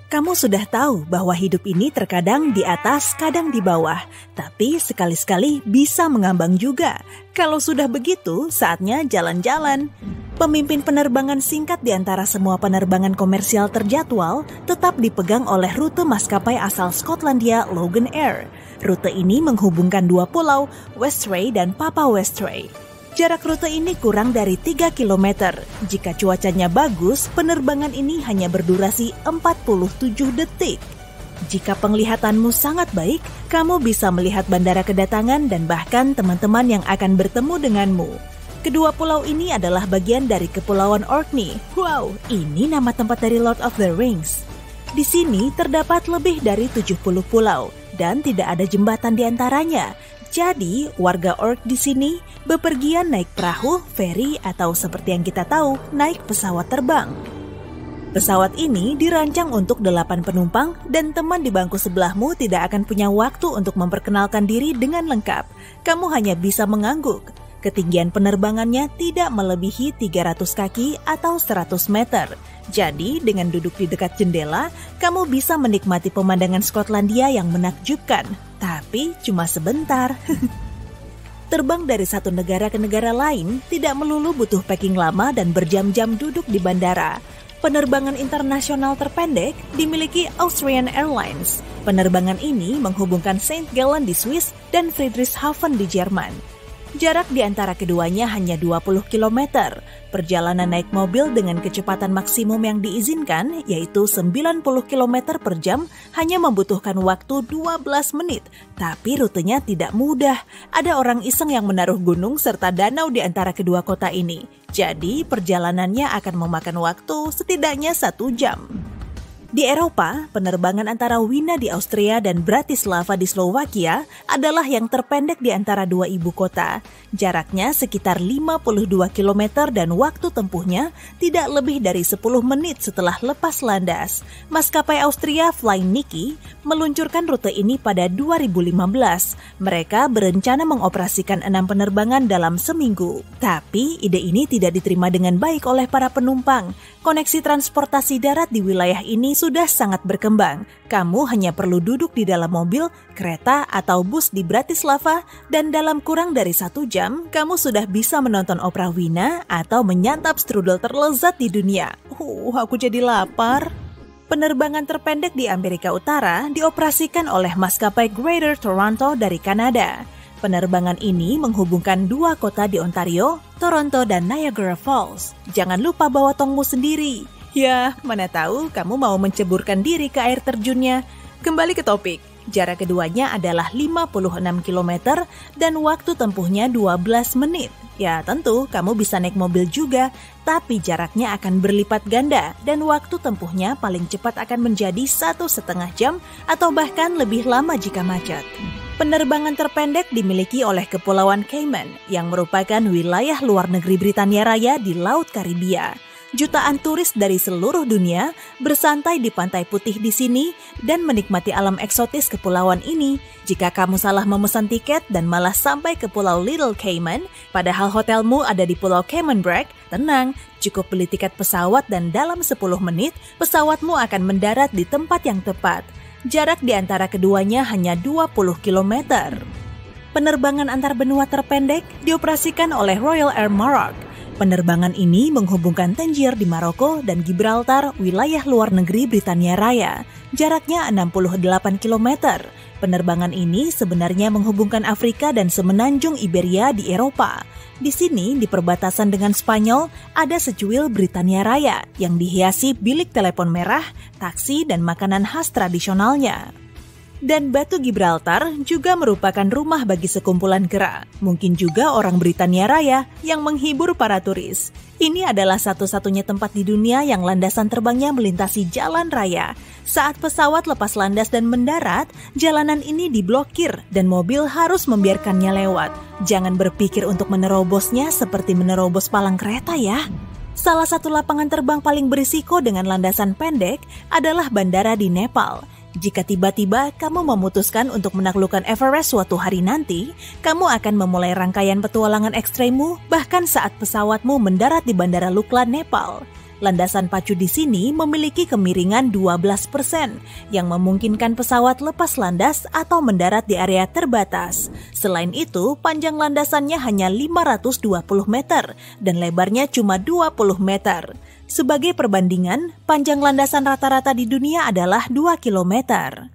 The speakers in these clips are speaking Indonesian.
Kamu sudah tahu bahwa hidup ini terkadang di atas, kadang di bawah. Tapi sekali-sekali bisa mengambang juga. Kalau sudah begitu, saatnya jalan-jalan. Pemimpin penerbangan singkat di antara semua penerbangan komersial terjadwal tetap dipegang oleh rute maskapai asal Skotlandia Logan Air. Rute ini menghubungkan dua pulau, Westray dan Papa Westray. Jarak rute ini kurang dari 3 km. Jika cuacanya bagus, penerbangan ini hanya berdurasi 47 detik. Jika penglihatanmu sangat baik, kamu bisa melihat bandara kedatangan dan bahkan teman-teman yang akan bertemu denganmu. Kedua pulau ini adalah bagian dari Kepulauan Orkney. Wow, ini nama tempat dari Lord of the Rings. Di sini terdapat lebih dari 70 pulau dan tidak ada jembatan di antaranya. Jadi, warga Ork di sini bepergian naik perahu, feri, atau seperti yang kita tahu, naik pesawat terbang. Pesawat ini dirancang untuk 8 penumpang dan teman di bangku sebelahmu tidak akan punya waktu untuk memperkenalkan diri dengan lengkap. Kamu hanya bisa mengangguk. Ketinggian penerbangannya tidak melebihi 300 kaki atau 100 meter. Jadi, dengan duduk di dekat jendela, kamu bisa menikmati pemandangan Skotlandia yang menakjubkan. Tapi cuma sebentar. Terbang dari satu negara ke negara lain tidak melulu butuh packing lama dan berjam-jam duduk di bandara. Penerbangan internasional terpendek dimiliki Austrian Airlines. Penerbangan ini menghubungkan St. Gallen di Swiss dan Friedrichshafen di Jerman. Jarak di antara keduanya hanya 20 km. Perjalanan naik mobil dengan kecepatan maksimum yang diizinkan, yaitu 90 km per jam, hanya membutuhkan waktu 12 menit. Tapi rutenya tidak mudah. Ada orang iseng yang menaruh gunung serta danau di antara kedua kota ini. Jadi, perjalanannya akan memakan waktu setidaknya 1 jam. Di Eropa, penerbangan antara Wina di Austria dan Bratislava di Slovakia adalah yang terpendek di antara dua ibu kota. Jaraknya sekitar 52 km dan waktu tempuhnya tidak lebih dari 10 menit setelah lepas landas. Maskapai Austria Flying Niki meluncurkan rute ini pada 2015. Mereka berencana mengoperasikan 6 penerbangan dalam seminggu. Tapi ide ini tidak diterima dengan baik oleh para penumpang. Koneksi transportasi darat di wilayah ini sudah sangat berkembang. Kamu hanya perlu duduk di dalam mobil, kereta, atau bus di Bratislava dan dalam kurang dari 1 jam, kamu sudah bisa menonton opera Wina atau menyantap strudel terlezat di dunia. Aku jadi lapar. Penerbangan terpendek di Amerika Utara dioperasikan oleh maskapai Greater Toronto dari Kanada. Penerbangan ini menghubungkan 2 kota di Ontario, Toronto dan Niagara Falls. Jangan lupa bawa tongmu sendiri. Ya, mana tahu kamu mau menceburkan diri ke air terjunnya. Kembali ke topik. Jarak keduanya adalah 56 km dan waktu tempuhnya 12 menit. Ya, tentu kamu bisa naik mobil juga, tapi jaraknya akan berlipat ganda dan waktu tempuhnya paling cepat akan menjadi 1,5 jam atau bahkan lebih lama jika macet. Penerbangan terpendek dimiliki oleh Kepulauan Cayman yang merupakan wilayah luar negeri Britania Raya di Laut Karibia. Jutaan turis dari seluruh dunia bersantai di pantai putih di sini dan menikmati alam eksotis kepulauan ini. Jika kamu salah memesan tiket dan malah sampai ke Pulau Little Cayman, padahal hotelmu ada di Pulau Cayman Brac, tenang, cukup beli tiket pesawat dan dalam 10 menit pesawatmu akan mendarat di tempat yang tepat. Jarak di antara keduanya hanya 20 km. Penerbangan antar benua terpendek dioperasikan oleh Royal Air Maroc. Penerbangan ini menghubungkan Tangier di Maroko dan Gibraltar, wilayah luar negeri Britania Raya. Jaraknya 68 km. Penerbangan ini sebenarnya menghubungkan Afrika dan semenanjung Iberia di Eropa. Di sini, di perbatasan dengan Spanyol, ada secuil Britania Raya yang dihiasi bilik telepon merah, taksi, dan makanan khas tradisionalnya. Dan Batu Gibraltar juga merupakan rumah bagi sekumpulan kera. Mungkin juga orang Britania Raya yang menghibur para turis. Ini adalah satu-satunya tempat di dunia yang landasan terbangnya melintasi jalan raya. Saat pesawat lepas landas dan mendarat, jalanan ini diblokir dan mobil harus membiarkannya lewat. Jangan berpikir untuk menerobosnya seperti menerobos palang kereta ya. Salah satu lapangan terbang paling berisiko dengan landasan pendek adalah bandara di Nepal. Jika tiba-tiba kamu memutuskan untuk menaklukkan Everest suatu hari nanti, kamu akan memulai rangkaian petualangan ekstremmu bahkan saat pesawatmu mendarat di Bandara Lukla, Nepal. Landasan pacu di sini memiliki kemiringan 12% yang memungkinkan pesawat lepas landas atau mendarat di area terbatas. Selain itu, panjang landasannya hanya 520 meter dan lebarnya cuma 20 meter. Sebagai perbandingan, panjang landasan rata-rata di dunia adalah 2 kilometer.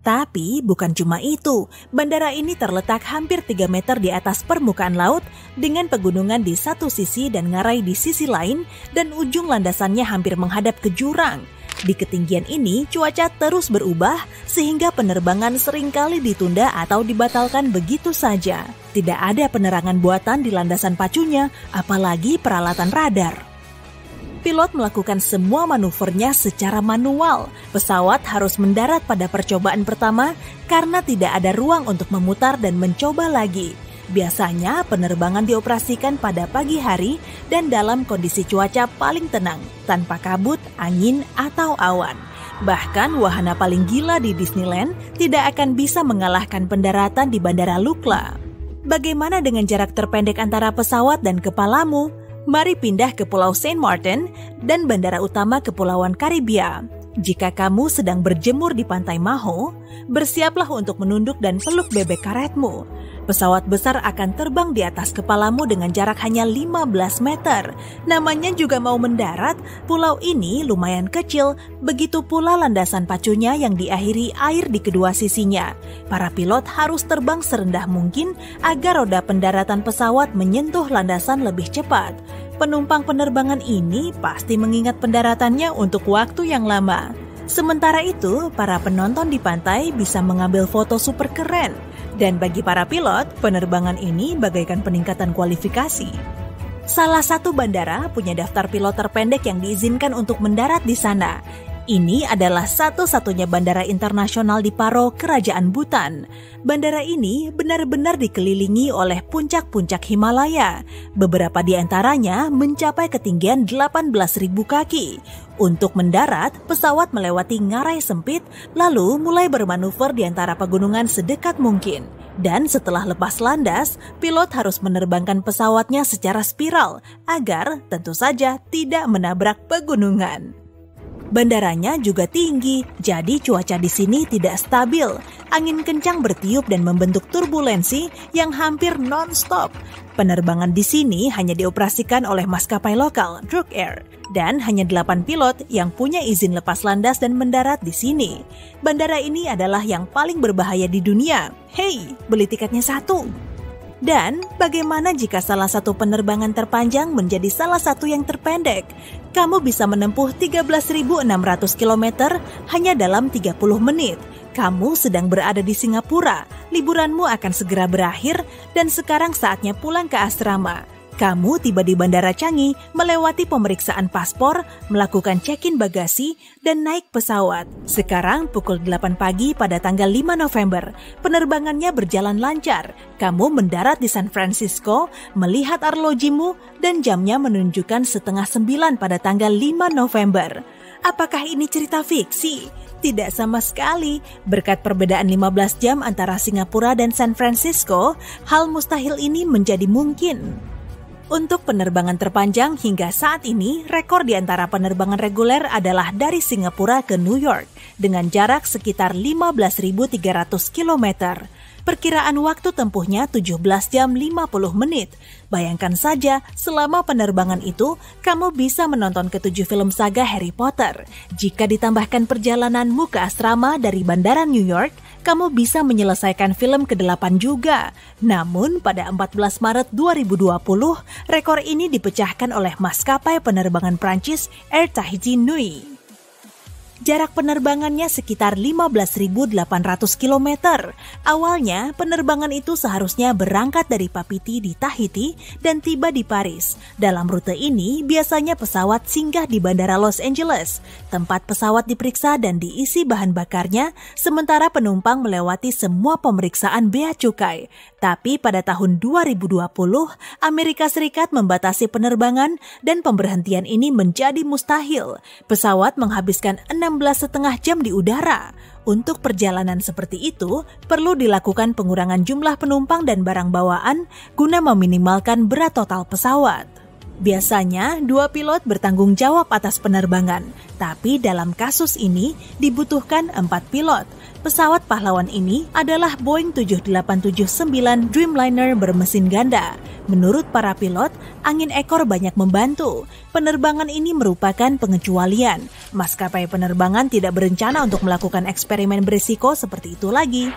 Tapi bukan cuma itu, bandara ini terletak hampir 3 meter di atas permukaan laut dengan pegunungan di satu sisi dan ngarai di sisi lain dan ujung landasannya hampir menghadap ke jurang. Di ketinggian ini, cuaca terus berubah sehingga penerbangan seringkali ditunda atau dibatalkan begitu saja. Tidak ada penerangan buatan di landasan pacunya, apalagi peralatan radar. Pilot melakukan semua manuvernya secara manual. Pesawat harus mendarat pada percobaan pertama karena tidak ada ruang untuk memutar dan mencoba lagi. Biasanya penerbangan dioperasikan pada pagi hari dan dalam kondisi cuaca paling tenang, tanpa kabut, angin, atau awan. Bahkan wahana paling gila di Disneyland tidak akan bisa mengalahkan pendaratan di Bandara Lukla. Bagaimana dengan jarak terpendek antara pesawat dan kepalamu? Mari pindah ke Pulau Saint Martin dan bandara utama Kepulauan Karibia. Jika kamu sedang berjemur di Pantai Maho, bersiaplah untuk menunduk dan peluk bebek karetmu. Pesawat besar akan terbang di atas kepalamu dengan jarak hanya 15 meter. Namanya juga mau mendarat, pulau ini lumayan kecil, begitu pula landasan pacunya yang diakhiri air di kedua sisinya. Para pilot harus terbang serendah mungkin agar roda pendaratan pesawat menyentuh landasan lebih cepat. Penumpang penerbangan ini pasti mengingat pendaratannya untuk waktu yang lama. Sementara itu, para penonton di pantai bisa mengambil foto super keren. Dan bagi para pilot, penerbangan ini bagaikan peningkatan kualifikasi. Salah satu bandara punya daftar pilot terpendek yang diizinkan untuk mendarat di sana. Ini adalah satu-satunya bandara internasional di Paro, Kerajaan Bhutan. Bandara ini benar-benar dikelilingi oleh puncak-puncak Himalaya. Beberapa di antaranya mencapai ketinggian 18.000 kaki. Untuk mendarat, pesawat melewati ngarai sempit, lalu mulai bermanuver di antara pegunungan sedekat mungkin. Dan setelah lepas landas, pilot harus menerbangkan pesawatnya secara spiral agar tentu saja tidak menabrak pegunungan. Bandaranya juga tinggi, jadi cuaca di sini tidak stabil. Angin kencang bertiup dan membentuk turbulensi yang hampir non-stop. Penerbangan di sini hanya dioperasikan oleh maskapai lokal, Druk Air, dan hanya 8 pilot yang punya izin lepas landas dan mendarat di sini. Bandara ini adalah yang paling berbahaya di dunia. Hei, beli tiketnya satu! Dan bagaimana jika salah satu penerbangan terpanjang menjadi salah satu yang terpendek? Kamu bisa menempuh 13.600 km hanya dalam 30 menit. Kamu sedang berada di Singapura, liburanmu akan segera berakhir dan sekarang saatnya pulang ke asrama. Kamu tiba di Bandara Changi, melewati pemeriksaan paspor, melakukan check-in bagasi, dan naik pesawat. Sekarang pukul 8 pagi pada tanggal 5 November, penerbangannya berjalan lancar. Kamu mendarat di San Francisco, melihat arlojimu, dan jamnya menunjukkan 8:30 pada tanggal 5 November. Apakah ini cerita fiksi? Tidak sama sekali. Berkat perbedaan 15 jam antara Singapura dan San Francisco, hal mustahil ini menjadi mungkin. Untuk penerbangan terpanjang hingga saat ini, rekor di antara penerbangan reguler adalah dari Singapura ke New York dengan jarak sekitar 15.300 km. Perkiraan waktu tempuhnya 17 jam 50 menit. Bayangkan saja, selama penerbangan itu, kamu bisa menonton ke-7 film saga Harry Potter. Jika ditambahkan perjalananmu ke asrama dari Bandara New York, kamu bisa menyelesaikan film ke-8 juga. Namun, pada 14 Maret 2020, rekor ini dipecahkan oleh maskapai penerbangan Prancis Air Tahiti Nui. Jarak penerbangannya sekitar 15.800 km. Awalnya, penerbangan itu seharusnya berangkat dari Papeete di Tahiti dan tiba di Paris. Dalam rute ini, biasanya pesawat singgah di Bandara Los Angeles. Tempat pesawat diperiksa dan diisi bahan bakarnya, sementara penumpang melewati semua pemeriksaan bea cukai. Tapi pada tahun 2020, Amerika Serikat membatasi penerbangan dan pemberhentian ini menjadi mustahil. Pesawat menghabiskan 16,5 jam di udara. Untuk perjalanan seperti itu, perlu dilakukan pengurangan jumlah penumpang dan barang bawaan guna meminimalkan berat total pesawat. Biasanya, 2 pilot bertanggung jawab atas penerbangan, tapi dalam kasus ini dibutuhkan 4 pilot. Pesawat pahlawan ini adalah Boeing 7879 Dreamliner bermesin ganda. Menurut para pilot, angin ekor banyak membantu. Penerbangan ini merupakan pengecualian. Maskapai penerbangan tidak berencana untuk melakukan eksperimen berisiko seperti itu lagi.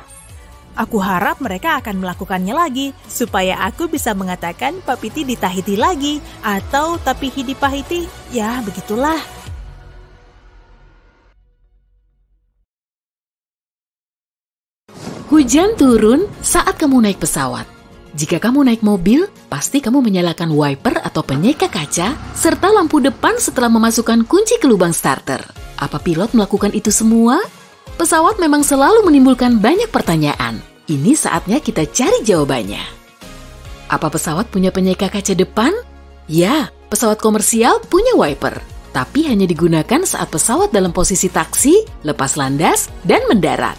Aku harap mereka akan melakukannya lagi, supaya aku bisa mengatakan Papiti di Tahiti lagi, atau Tapihi di Pahiti, ya begitulah. Hujan turun saat kamu naik pesawat. Jika kamu naik mobil, pasti kamu menyalakan wiper atau penyeka kaca, serta lampu depan setelah memasukkan kunci ke lubang starter. Apa pilot melakukan itu semua? Pesawat memang selalu menimbulkan banyak pertanyaan. Ini saatnya kita cari jawabannya. Apa pesawat punya penyeka kaca depan? Ya, pesawat komersial punya wiper, tapi hanya digunakan saat pesawat dalam posisi taksi, lepas landas, dan mendarat.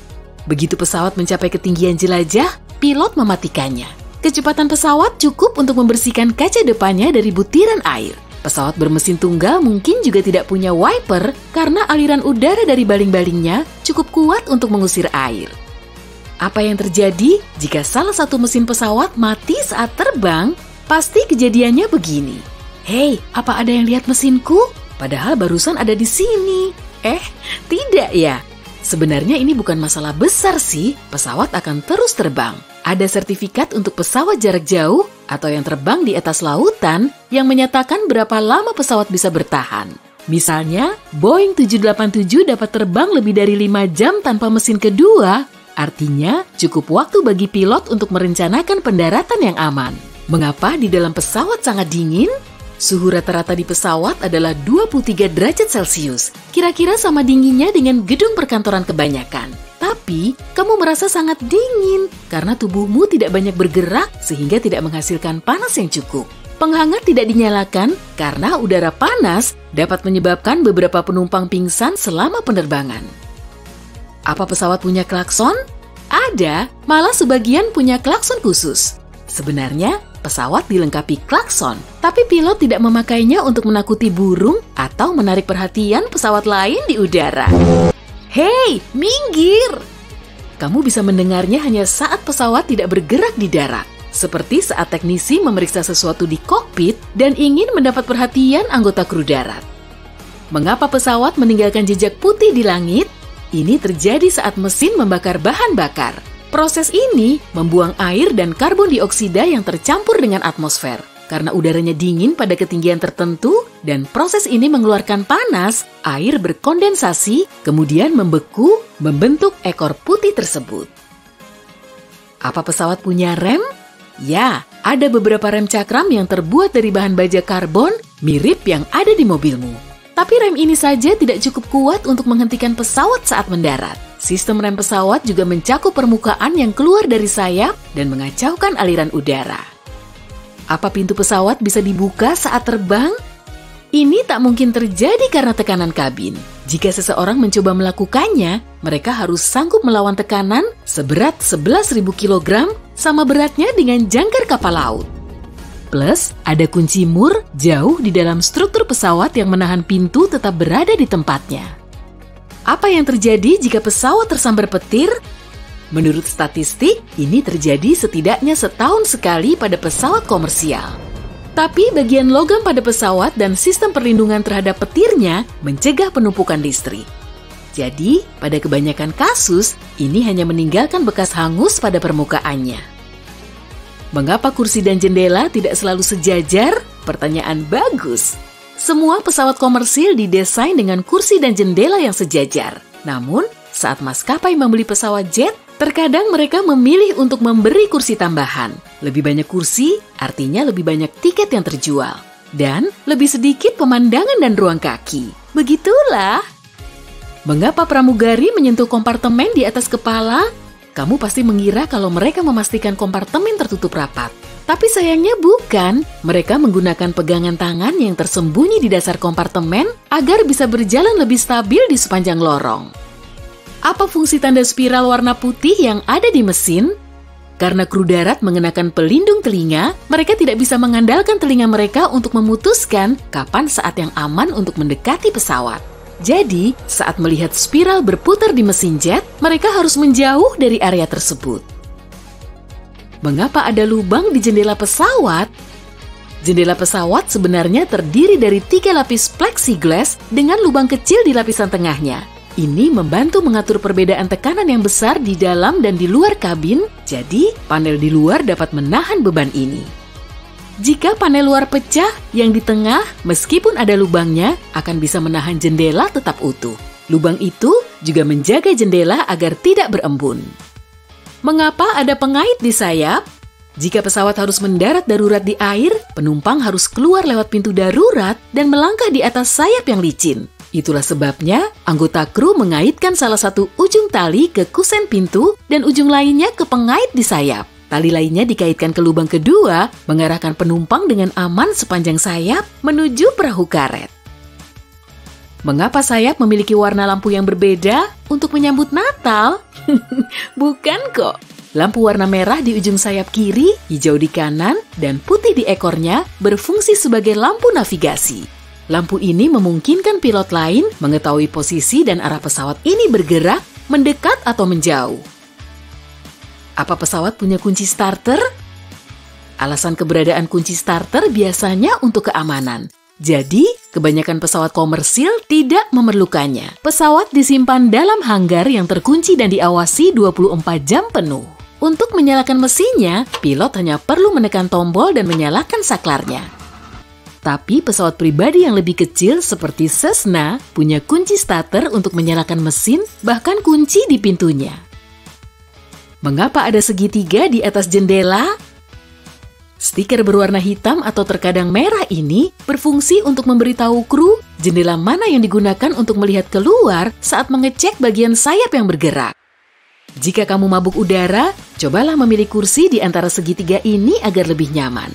Begitu pesawat mencapai ketinggian jelajah, pilot mematikannya. Kecepatan pesawat cukup untuk membersihkan kaca depannya dari butiran air. Pesawat bermesin tunggal mungkin juga tidak punya wiper karena aliran udara dari baling-balingnya cukup kuat untuk mengusir air. Apa yang terjadi jika salah satu mesin pesawat mati saat terbang? Pasti kejadiannya begini. Hei, apa ada yang lihat mesinku? Padahal barusan ada di sini. Tidak ya. Sebenarnya ini bukan masalah besar sih, pesawat akan terus terbang. Ada sertifikat untuk pesawat jarak jauh atau yang terbang di atas lautan yang menyatakan berapa lama pesawat bisa bertahan. Misalnya, Boeing 787 dapat terbang lebih dari 5 jam tanpa mesin kedua, artinya cukup waktu bagi pilot untuk merencanakan pendaratan yang aman. Mengapa di dalam pesawat sangat dingin? Suhu rata-rata di pesawat adalah 23 derajat Celcius, kira-kira sama dinginnya dengan gedung perkantoran kebanyakan. Tapi, kamu merasa sangat dingin karena tubuhmu tidak banyak bergerak sehingga tidak menghasilkan panas yang cukup. Penghangat tidak dinyalakan karena udara panas dapat menyebabkan beberapa penumpang pingsan selama penerbangan. Apa pesawat punya klakson? Ada, malah sebagian punya klakson khusus. Sebenarnya, pesawat dilengkapi klakson, tapi pilot tidak memakainya untuk menakuti burung atau menarik perhatian pesawat lain di udara. Hei, minggir! Kamu bisa mendengarnya hanya saat pesawat tidak bergerak di darat, seperti saat teknisi memeriksa sesuatu di kokpit dan ingin mendapat perhatian anggota kru darat. Mengapa pesawat meninggalkan jejak putih di langit? Ini terjadi saat mesin membakar bahan bakar. Proses ini membuang air dan karbon dioksida yang tercampur dengan atmosfer. Karena udaranya dingin pada ketinggian tertentu dan proses ini mengeluarkan panas, air berkondensasi, kemudian membeku, membentuk ekor putih tersebut. Apa pesawat punya rem? Ya, ada beberapa rem cakram yang terbuat dari bahan baja karbon mirip yang ada di mobilmu. Tapi rem ini saja tidak cukup kuat untuk menghentikan pesawat saat mendarat. Sistem rem pesawat juga mencakup permukaan yang keluar dari sayap dan mengacaukan aliran udara. Apa pintu pesawat bisa dibuka saat terbang? Ini tak mungkin terjadi karena tekanan kabin. Jika seseorang mencoba melakukannya, mereka harus sanggup melawan tekanan seberat 11.000 kg sama beratnya dengan jangkar kapal laut. Plus, ada kunci mur jauh di dalam struktur pesawat yang menahan pintu tetap berada di tempatnya. Apa yang terjadi jika pesawat tersambar petir? Menurut statistik, ini terjadi setidaknya setahun sekali pada pesawat komersial. Tapi bagian logam pada pesawat dan sistem perlindungan terhadap petirnya mencegah penumpukan listrik. Jadi, pada kebanyakan kasus, ini hanya meninggalkan bekas hangus pada permukaannya. Mengapa kursi dan jendela tidak selalu sejajar? Pertanyaan bagus. Semua pesawat komersil didesain dengan kursi dan jendela yang sejajar. Namun, saat maskapai membeli pesawat jet, terkadang mereka memilih untuk memberi kursi tambahan. Lebih banyak kursi, artinya lebih banyak tiket yang terjual. Dan lebih sedikit pemandangan dan ruang kaki. Begitulah. Mengapa pramugari menyentuh kompartemen di atas kepala? Kamu pasti mengira kalau mereka memastikan kompartemen tertutup rapat. Tapi sayangnya bukan. Mereka menggunakan pegangan tangan yang tersembunyi di dasar kompartemen agar bisa berjalan lebih stabil di sepanjang lorong. Apa fungsi tanda spiral warna putih yang ada di mesin? Karena kru darat mengenakan pelindung telinga, mereka tidak bisa mengandalkan telinga mereka untuk memutuskan kapan saat yang aman untuk mendekati pesawat. Jadi, saat melihat spiral berputar di mesin jet, mereka harus menjauh dari area tersebut. Mengapa ada lubang di jendela pesawat? Jendela pesawat sebenarnya terdiri dari 3 lapis plexiglass dengan lubang kecil di lapisan tengahnya. Ini membantu mengatur perbedaan tekanan yang besar di dalam dan di luar kabin, jadi panel di luar dapat menahan beban ini. Jika panel luar pecah, yang di tengah, meskipun ada lubangnya, akan bisa menahan jendela tetap utuh. Lubang itu juga menjaga jendela agar tidak berembun. Mengapa ada pengait di sayap? Jika pesawat harus mendarat darurat di air, penumpang harus keluar lewat pintu darurat dan melangkah di atas sayap yang licin. Itulah sebabnya anggota kru mengaitkan salah satu ujung tali ke kusen pintu dan ujung lainnya ke pengait di sayap. Tali lainnya dikaitkan ke lubang kedua, mengarahkan penumpang dengan aman sepanjang sayap menuju perahu karet. Mengapa sayap memiliki warna lampu yang berbeda untuk menyambut Natal? Bukan kok. Lampu warna merah di ujung sayap kiri, hijau di kanan, dan putih di ekornya berfungsi sebagai lampu navigasi. Lampu ini memungkinkan pilot lain mengetahui posisi dan arah pesawat ini bergerak, mendekat atau menjauh. Apa pesawat punya kunci starter? Alasan keberadaan kunci starter biasanya untuk keamanan. Jadi, kebanyakan pesawat komersil tidak memerlukannya. Pesawat disimpan dalam hanggar yang terkunci dan diawasi 24 jam penuh. Untuk menyalakan mesinnya, pilot hanya perlu menekan tombol dan menyalakan saklarnya. Tapi pesawat pribadi yang lebih kecil seperti Cessna punya kunci starter untuk menyalakan mesin, bahkan kunci di pintunya. Mengapa ada segitiga di atas jendela? Stiker berwarna hitam atau terkadang merah ini berfungsi untuk memberitahu kru jendela mana yang digunakan untuk melihat keluar saat mengecek bagian sayap yang bergerak. Jika kamu mabuk udara, cobalah memilih kursi di antara segitiga ini agar lebih nyaman.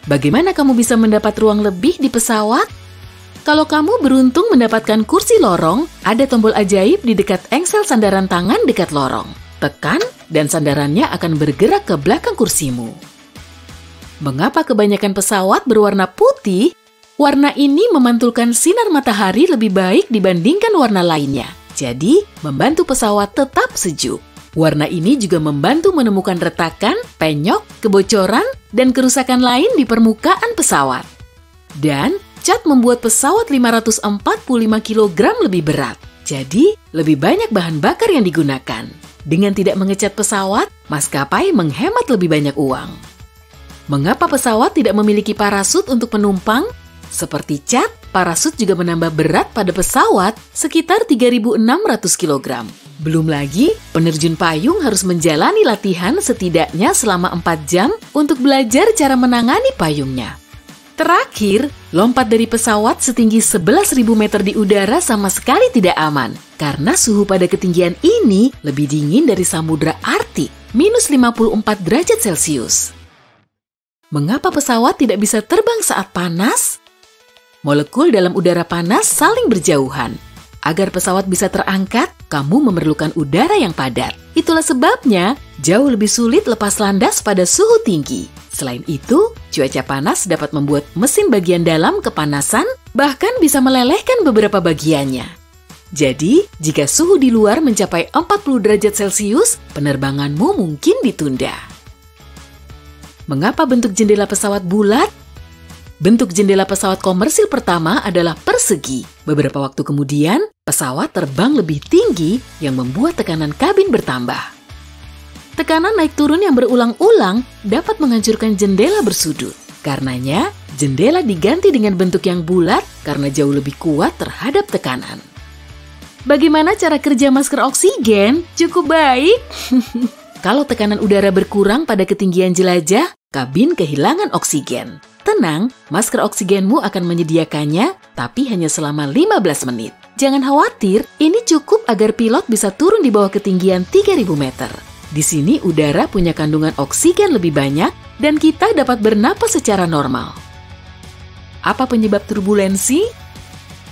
Bagaimana kamu bisa mendapat ruang lebih di pesawat? Kalau kamu beruntung mendapatkan kursi lorong, ada tombol ajaib di dekat engsel sandaran tangan dekat lorong. Tekan, dan sandarannya akan bergerak ke belakang kursimu. Mengapa kebanyakan pesawat berwarna putih? Warna ini memantulkan sinar matahari lebih baik dibandingkan warna lainnya. Jadi, membantu pesawat tetap sejuk. Warna ini juga membantu menemukan retakan, penyok, kebocoran, dan kerusakan lain di permukaan pesawat. Dan, cat membuat pesawat 545 kg lebih berat. Jadi, lebih banyak bahan bakar yang digunakan. Dengan tidak mengecat pesawat, maskapai menghemat lebih banyak uang. Mengapa pesawat tidak memiliki parasut untuk penumpang? Seperti cat, parasut juga menambah berat pada pesawat sekitar 3.600 kg. Belum lagi, penerjun payung harus menjalani latihan setidaknya selama 4 jam untuk belajar cara menangani payungnya. Terakhir, lompat dari pesawat setinggi 11.000 meter di udara sama sekali tidak aman, karena suhu pada ketinggian ini lebih dingin dari samudra Arktik, minus 54 derajat Celcius. Mengapa pesawat tidak bisa terbang saat panas? Molekul dalam udara panas saling berjauhan. Agar pesawat bisa terangkat, kamu memerlukan udara yang padat. Itulah sebabnya jauh lebih sulit lepas landas pada suhu tinggi. Selain itu, cuaca panas dapat membuat mesin bagian dalam kepanasan, bahkan bisa melelehkan beberapa bagiannya. Jadi, jika suhu di luar mencapai 40 derajat Celcius, penerbanganmu mungkin ditunda. Mengapa bentuk jendela pesawat bulat? Bentuk jendela pesawat komersil pertama adalah persegi. Beberapa waktu kemudian, pesawat terbang lebih tinggi yang membuat tekanan kabin bertambah. Tekanan naik turun yang berulang-ulang dapat menghancurkan jendela bersudut. Karenanya, jendela diganti dengan bentuk yang bulat karena jauh lebih kuat terhadap tekanan. Bagaimana cara kerja masker oksigen? Cukup baik. Kalau tekanan udara berkurang pada ketinggian jelajah, kabin kehilangan oksigen. Tenang, masker oksigenmu akan menyediakannya, tapi hanya selama 15 menit. Jangan khawatir, ini cukup agar pilot bisa turun di bawah ketinggian 3.000 meter. Di sini udara punya kandungan oksigen lebih banyak dan kita dapat bernapas secara normal. Apa penyebab turbulensi?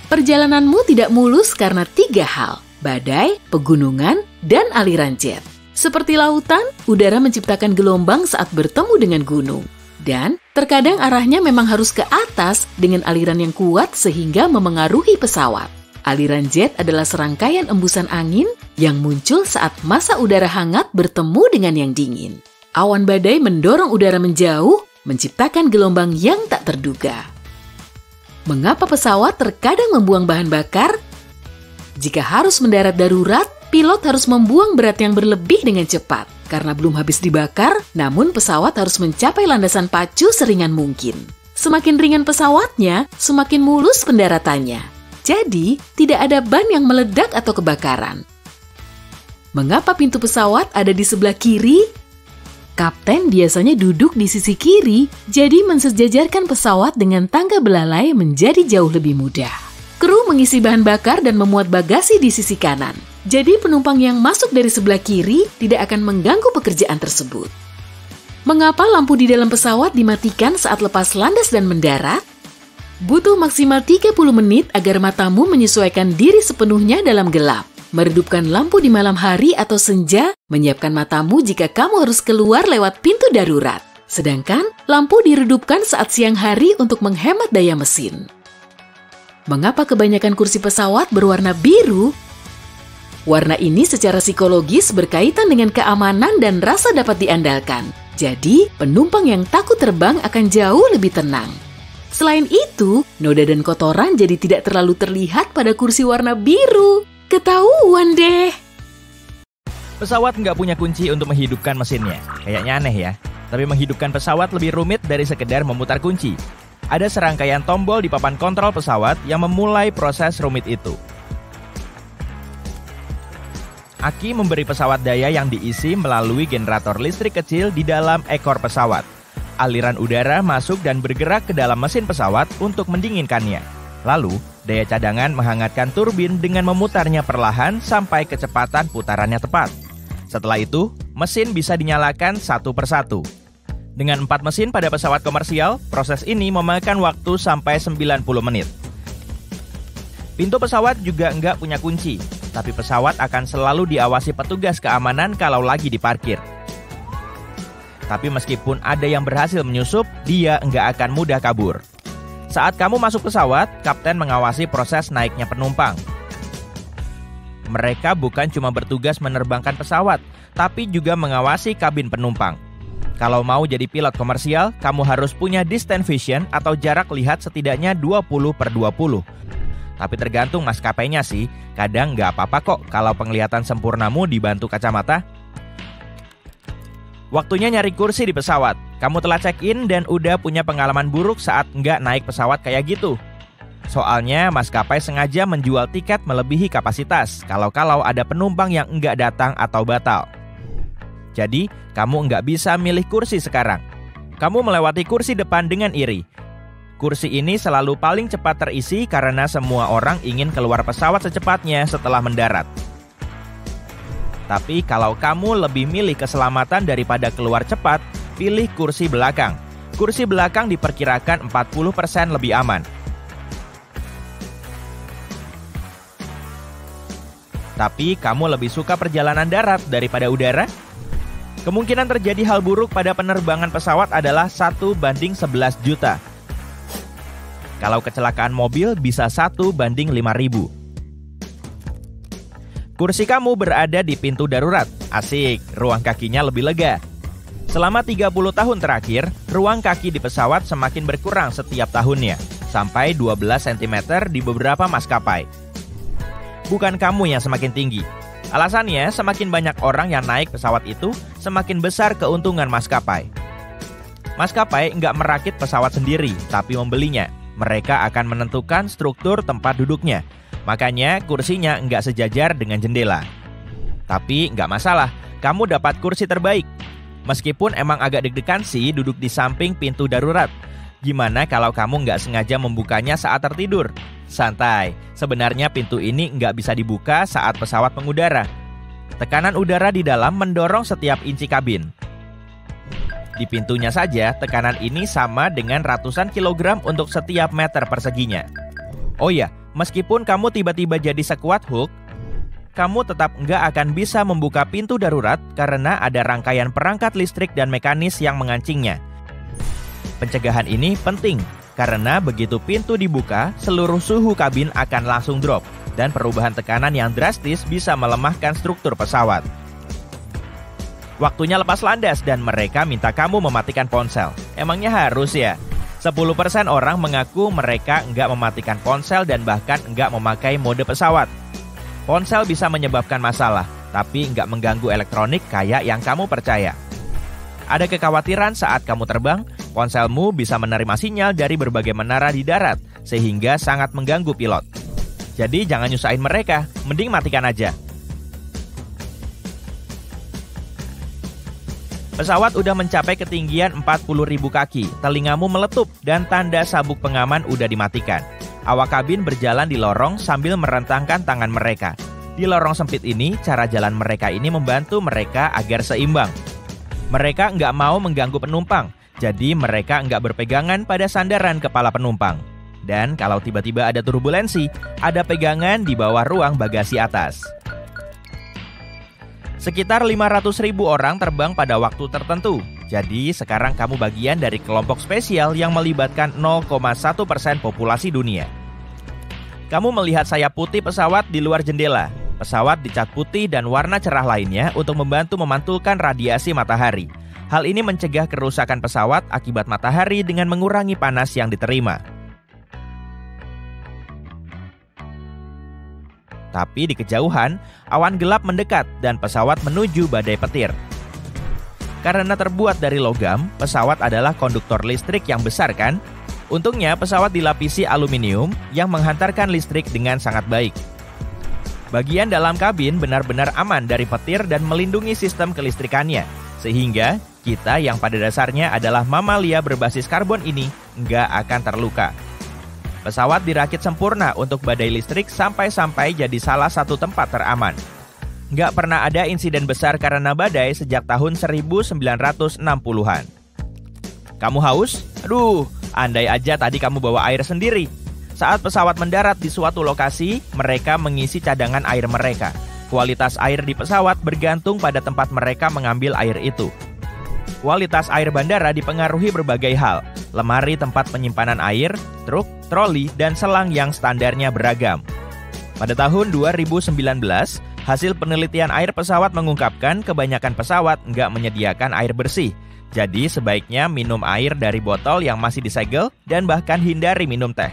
Perjalananmu tidak mulus karena 3 hal: badai, pegunungan, dan aliran jet. Seperti lautan, udara menciptakan gelombang saat bertemu dengan gunung. Dan terkadang arahnya memang harus ke atas dengan aliran yang kuat sehingga memengaruhi pesawat. Aliran jet adalah serangkaian embusan angin yang muncul saat massa udara hangat bertemu dengan yang dingin. Awan badai mendorong udara menjauh, menciptakan gelombang yang tak terduga. Mengapa pesawat terkadang membuang bahan bakar? Jika harus mendarat darurat, pilot harus membuang berat yang berlebih dengan cepat. Karena belum habis dibakar, namun pesawat harus mencapai landasan pacu seringan mungkin. Semakin ringan pesawatnya, semakin mulus pendaratannya. Jadi, tidak ada ban yang meledak atau kebakaran. Mengapa pintu pesawat ada di sebelah kiri? Kapten biasanya duduk di sisi kiri, jadi mensejajarkan pesawat dengan tangga belalai menjadi jauh lebih mudah. Kru mengisi bahan bakar dan memuat bagasi di sisi kanan. Jadi penumpang yang masuk dari sebelah kiri tidak akan mengganggu pekerjaan tersebut. Mengapa lampu di dalam pesawat dimatikan saat lepas landas dan mendarat? Butuh maksimal 30 menit agar matamu menyesuaikan diri sepenuhnya dalam gelap. Meredupkan lampu di malam hari atau senja, menyiapkan matamu jika kamu harus keluar lewat pintu darurat. Sedangkan lampu diredupkan saat siang hari untuk menghemat daya mesin. Mengapa kebanyakan kursi pesawat berwarna biru? Warna ini secara psikologis berkaitan dengan keamanan dan rasa dapat diandalkan. Jadi, penumpang yang takut terbang akan jauh lebih tenang. Selain itu, noda dan kotoran jadi tidak terlalu terlihat pada kursi warna biru. Ketahuan deh! Pesawat nggak punya kunci untuk menghidupkan mesinnya. Kayaknya aneh ya. Tapi menghidupkan pesawat lebih rumit dari sekedar memutar kunci. Ada serangkaian tombol di papan kontrol pesawat yang memulai proses rumit itu. Aki memberi pesawat daya yang diisi melalui generator listrik kecil di dalam ekor pesawat. Aliran udara masuk dan bergerak ke dalam mesin pesawat untuk mendinginkannya. Lalu, daya cadangan menghangatkan turbin dengan memutarnya perlahan sampai kecepatan putarannya tepat. Setelah itu, mesin bisa dinyalakan satu persatu. Dengan 4 mesin pada pesawat komersial, proses ini memakan waktu sampai 90 menit. Pintu pesawat juga nggak punya kunci, tapi pesawat akan selalu diawasi petugas keamanan kalau lagi diparkir. Tapi meskipun ada yang berhasil menyusup, dia nggak akan mudah kabur. Saat kamu masuk pesawat, kapten mengawasi proses naiknya penumpang. Mereka bukan cuma bertugas menerbangkan pesawat, tapi juga mengawasi kabin penumpang. Kalau mau jadi pilot komersial, kamu harus punya distance vision atau jarak lihat setidaknya 20/20. Tapi tergantung maskapainya sih, kadang nggak apa-apa kok kalau penglihatan sempurnamu dibantu kacamata. Waktunya nyari kursi di pesawat. Kamu telah check-in dan udah punya pengalaman buruk saat nggak naik pesawat kayak gitu. Soalnya maskapai sengaja menjual tiket melebihi kapasitas kalau ada penumpang yang nggak datang atau batal. Jadi, kamu nggak bisa milih kursi sekarang. Kamu melewati kursi depan dengan iri. Kursi ini selalu paling cepat terisi karena semua orang ingin keluar pesawat secepatnya setelah mendarat. Tapi kalau kamu lebih milih keselamatan daripada keluar cepat, pilih kursi belakang. Kursi belakang diperkirakan 40% lebih aman. Tapi kamu lebih suka perjalanan darat daripada udara? Kemungkinan terjadi hal buruk pada penerbangan pesawat adalah 1/11 juta. Kalau kecelakaan mobil bisa 1/5000. Kursi kamu berada di pintu darurat. Asik, ruang kakinya lebih lega. Selama 30 tahun terakhir, ruang kaki di pesawat semakin berkurang setiap tahunnya, sampai 12 cm di beberapa maskapai. Bukan kamu yang semakin tinggi. Alasannya, semakin banyak orang yang naik pesawat itu, semakin besar keuntungan maskapai. Maskapai nggak merakit pesawat sendiri, tapi membelinya. Mereka akan menentukan struktur tempat duduknya. Makanya kursinya nggak sejajar dengan jendela. Tapi nggak masalah, kamu dapat kursi terbaik. Meskipun emang agak deg-degan sih duduk di samping pintu darurat. Gimana kalau kamu nggak sengaja membukanya saat tertidur? Santai, sebenarnya pintu ini nggak bisa dibuka saat pesawat mengudara. Tekanan udara di dalam mendorong setiap inci kabin. Di pintunya saja, tekanan ini sama dengan ratusan kilogram untuk setiap meter perseginya. Oh ya, meskipun kamu tiba-tiba jadi sekuat Hulk, kamu tetap nggak akan bisa membuka pintu darurat karena ada rangkaian perangkat listrik dan mekanis yang mengancingnya. Pencegahan ini penting karena begitu pintu dibuka, seluruh suhu kabin akan langsung drop dan perubahan tekanan yang drastis bisa melemahkan struktur pesawat. Waktunya lepas landas dan mereka minta kamu mematikan ponsel. Emangnya harus ya? 10% orang mengaku mereka nggak mematikan ponsel dan bahkan nggak memakai mode pesawat. Ponsel bisa menyebabkan masalah, tapi nggak mengganggu elektronik kayak yang kamu percaya. Ada kekhawatiran saat kamu terbang, ponselmu bisa menerima sinyal dari berbagai menara di darat, sehingga sangat mengganggu pilot. Jadi jangan nyusahin mereka, mending matikan aja. Pesawat udah mencapai ketinggian 40.000 kaki, telingamu meletup, dan tanda sabuk pengaman udah dimatikan. Awak kabin berjalan di lorong sambil merentangkan tangan mereka. Di lorong sempit ini, cara jalan mereka ini membantu mereka agar seimbang. Mereka nggak mau mengganggu penumpang, jadi mereka nggak berpegangan pada sandaran kepala penumpang. Dan kalau tiba-tiba ada turbulensi, ada pegangan di bawah ruang bagasi atas. Sekitar 500.000 orang terbang pada waktu tertentu. Jadi sekarang kamu bagian dari kelompok spesial yang melibatkan 0,1% populasi dunia. Kamu melihat sayap putih pesawat di luar jendela. Pesawat dicat putih dan warna cerah lainnya untuk membantu memantulkan radiasi matahari. Hal ini mencegah kerusakan pesawat akibat matahari dengan mengurangi panas yang diterima. Tapi di kejauhan, awan gelap mendekat dan pesawat menuju badai petir. Karena terbuat dari logam, pesawat adalah konduktor listrik yang besar kan? Untungnya pesawat dilapisi aluminium yang menghantarkan listrik dengan sangat baik. Bagian dalam kabin benar-benar aman dari petir dan melindungi sistem kelistrikannya. Sehingga kita yang pada dasarnya adalah mamalia berbasis karbon ini nggak akan terluka. Pesawat dirakit sempurna untuk badai listrik sampai-sampai jadi salah satu tempat teraman. Nggak pernah ada insiden besar karena badai sejak tahun 1960-an. Kamu haus? Aduh, andai aja tadi kamu bawa air sendiri. Saat pesawat mendarat di suatu lokasi, mereka mengisi cadangan air mereka. Kualitas air di pesawat bergantung pada tempat mereka mengambil air itu. Kualitas air bandara dipengaruhi berbagai hal. Lemari tempat penyimpanan air, truk, troli, dan selang yang standarnya beragam. Pada tahun 2019, hasil penelitian air pesawat mengungkapkan kebanyakan pesawat nggak menyediakan air bersih. Jadi sebaiknya minum air dari botol yang masih disegel dan bahkan hindari minum teh.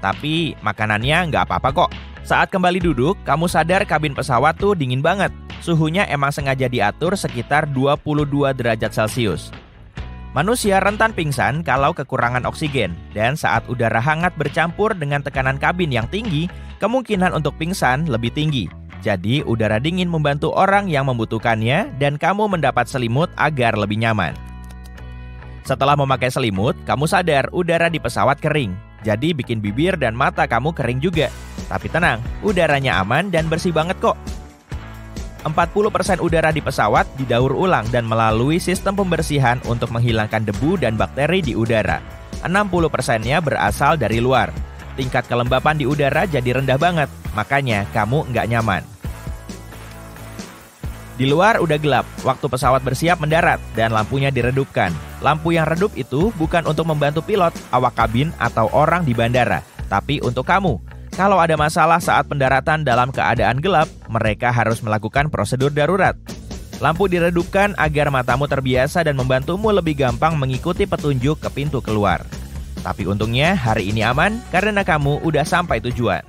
Tapi makanannya nggak apa-apa kok. Saat kembali duduk, kamu sadar kabin pesawat tuh dingin banget. Suhunya emang sengaja diatur sekitar 22 derajat Celcius. Manusia rentan pingsan kalau kekurangan oksigen, dan saat udara hangat bercampur dengan tekanan kabin yang tinggi, kemungkinan untuk pingsan lebih tinggi. Jadi, udara dingin membantu orang yang membutuhkannya, dan kamu mendapat selimut agar lebih nyaman. Setelah memakai selimut, kamu sadar udara di pesawat kering. Jadi, bikin bibir dan mata kamu kering juga. Tapi tenang, udaranya aman dan bersih banget kok. 40% udara di pesawat didaur ulang dan melalui sistem pembersihan untuk menghilangkan debu dan bakteri di udara. 60%-nya berasal dari luar. Tingkat kelembapan di udara jadi rendah banget, makanya kamu nggak nyaman. Di luar udah gelap, waktu pesawat bersiap mendarat dan lampunya diredupkan. Lampu yang redup itu bukan untuk membantu pilot, awak kabin, atau orang di bandara, tapi untuk kamu. Kalau ada masalah saat pendaratan dalam keadaan gelap, mereka harus melakukan prosedur darurat. Lampu diredupkan agar matamu terbiasa dan membantumu lebih gampang mengikuti petunjuk ke pintu keluar. Tapi untungnya hari ini aman karena kamu udah sampai tujuan.